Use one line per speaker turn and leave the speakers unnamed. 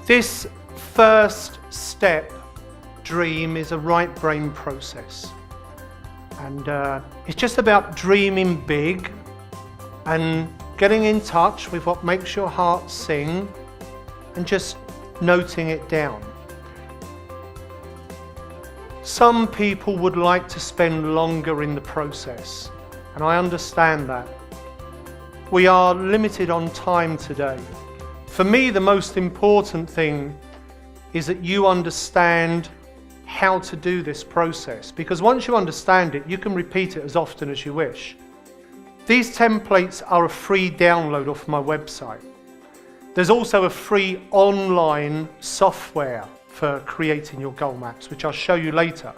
This first step, dream, is a right brain process. And it's just about dreaming big and getting in touch with what makes your heart sing and just noting it down. Some people would like to spend longer in the process, and I understand that. We are limited on time today. For me, the most important thing is that you understand how to do this process, because once you understand it, you can repeat it as often as you wish. These templates are a free download off my website. There's also a free online software for creating your goal maps, which I'll show you later.